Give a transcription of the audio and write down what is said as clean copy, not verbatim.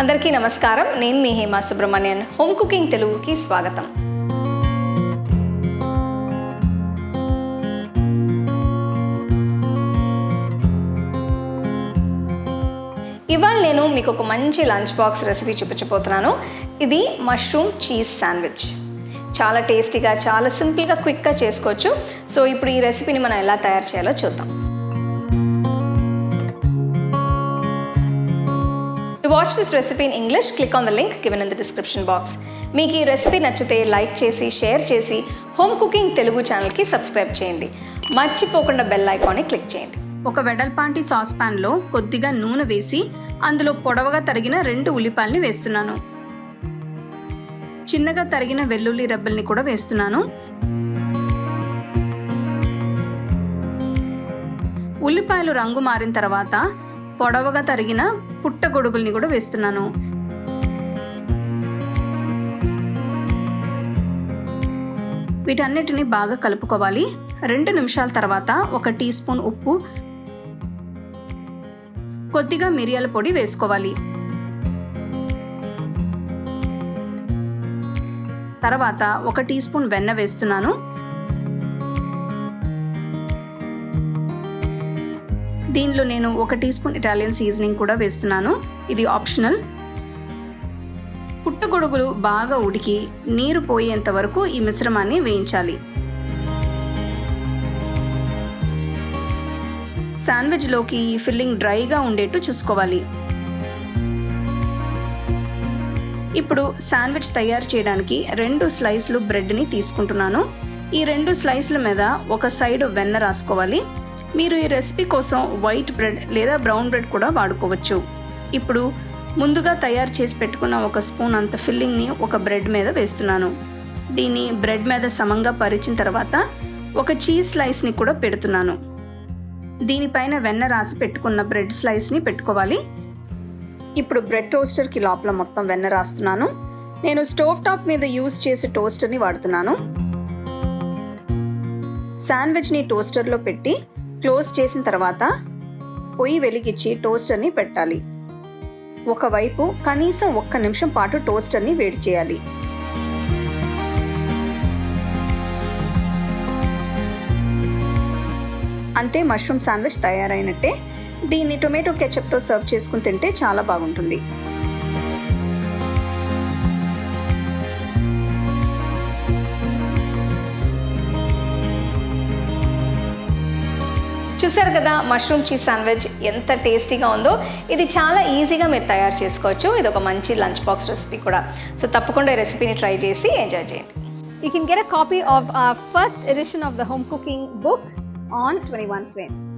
అందరికీ నమస్కారం. నేను మీ హేమా సుబ్రహ్మణ్యన్. హోమ్ కుకింగ్ తెలుగుకి స్వాగతం. ఇవాళ నేను మీకు ఒక మంచి లంచ్ బాక్స్ రెసిపీ చూపించబోతున్నాను. ఇది మష్రూమ్ చీజ్ శాండ్విచ్. చాలా టేస్టీగా, చాలా సింపుల్గా, క్విక్గా చేసుకోవచ్చు. సో ఇప్పుడు ఈ రెసిపీని మనం ఎలా తయారు చేయాలో చూద్దాం. To watch this recipe in English, click on the link given in the description box. మీకు ఈ రెసిపీ నచ్చితే లైక్ చేసి, షేర్ చేసి, హోమ్ కుకింగ్ తెలుగు ఛానల్కి సబ్స్క్రైబ్ చేయండి. మర్చిపోకుండా బెల్ ఐకాన్ని క్లిక్ చేయండి. ఒక వెడల్పాంటి సాస్ పాన్లో కొద్దిగా నూనె వేసి అందులో పొడవుగా తరిగిన 2 ఉల్లిపాయల్ని వేస్తున్నాను. చిన్నగా తరిగిన వెల్లుల్లి రెబ్బల్ని కూడా వేస్తున్నాను. ఉల్లిపాయలు రంగు మారిన తర్వాత పొడవుగా తరిగిన పుట్టగొడుగుల్ని కూడా వేస్తున్నాను. వీటన్నిటిని బాగా కలుపుకోవాలి. 2 నిమిషాల తర్వాత 1 టీ స్పూన్ ఉప్పు, కొద్దిగా మిరియాల పొడి వేసుకోవాలి. తర్వాత 1 టీ స్పూన్ వెన్న వేస్తున్నాను. దీనిలో నేను 1 టీ స్పూన్ ఇటాలియన్ సీజనింగ్ కూడా వేస్తున్నాను. ఇది ఆప్షనల్. పుట్టగొడుగులు బాగా ఉడికి నీరు పోయేంత వరకు ఈ మిశ్రమాన్ని వేయించాలి. శాండ్విచ్లోకి ఈ ఫిల్లింగ్ డ్రైగా ఉండేట్టు చూసుకోవాలి. ఇప్పుడు శాండ్విచ్ తయారు చేయడానికి 2 స్లైస్లు బ్రెడ్ని తీసుకుంటున్నాను. ఈ 2 స్లైస్ల మీద ఒక సైడ్ వెన్న రాసుకోవాలి. మీరు ఈ రెసిపీ కోసం వైట్ బ్రెడ్ లేదా బ్రౌన్ బ్రెడ్ కూడా వాడుకోవచ్చు. ఇప్పుడు ముందుగా తయారు చేసి పెట్టుకున్న 1 స్పూన్ అంత ఫిల్లింగ్ని ఒక బ్రెడ్ మీద వేస్తున్నాను. దీన్ని బ్రెడ్ మీద సమంగా పరిచిన తర్వాత 1 చీజ్ స్లైస్ని కూడా పెడుతున్నాను. దీనిపైన వెన్న రాసి పెట్టుకున్న బ్రెడ్ స్లైస్ని పెట్టుకోవాలి. ఇప్పుడు బ్రెడ్ టోస్టర్కి లోపల మొత్తం వెన్న రాస్తున్నాను. నేను స్టవ్ టాప్ మీద యూజ్ చేసే టోస్టర్ని వాడుతున్నాను. శాండ్విచ్ని టోస్టర్లో పెట్టి క్లోజ్ చేసిన తర్వాత పొయ్యి వెలిగించి టోస్టర్ని పెట్టాలి. ఒకవైపు కనీసం 1 నిమిషం పాటు టోస్టర్ని వేడి చేయాలి. అంతే, మష్రూమ్ శాండ్విచ్ తయారైనట్టే. దీన్ని టొమాటో కెచప్తో సర్వ్ చేసుకుని తింటే చాలా బాగుంటుంది. చూసారు కదా, మష్రూమ్ చీజ్ శాండ్విచ్ ఎంత టేస్టీగా ఉందో. ఇది చాలా ఈజీగా మీరు తయారు చేసుకోవచ్చు. ఇది ఒక మంచి లంచ్ బాక్స్ రెసిపీ కూడా. సో తప్పకుండా ఈ రెసిపీని ట్రై చేసి ఎంజాయ్ చేయండి. You can get a copy of our first edition of the home cooking book on 21 frames.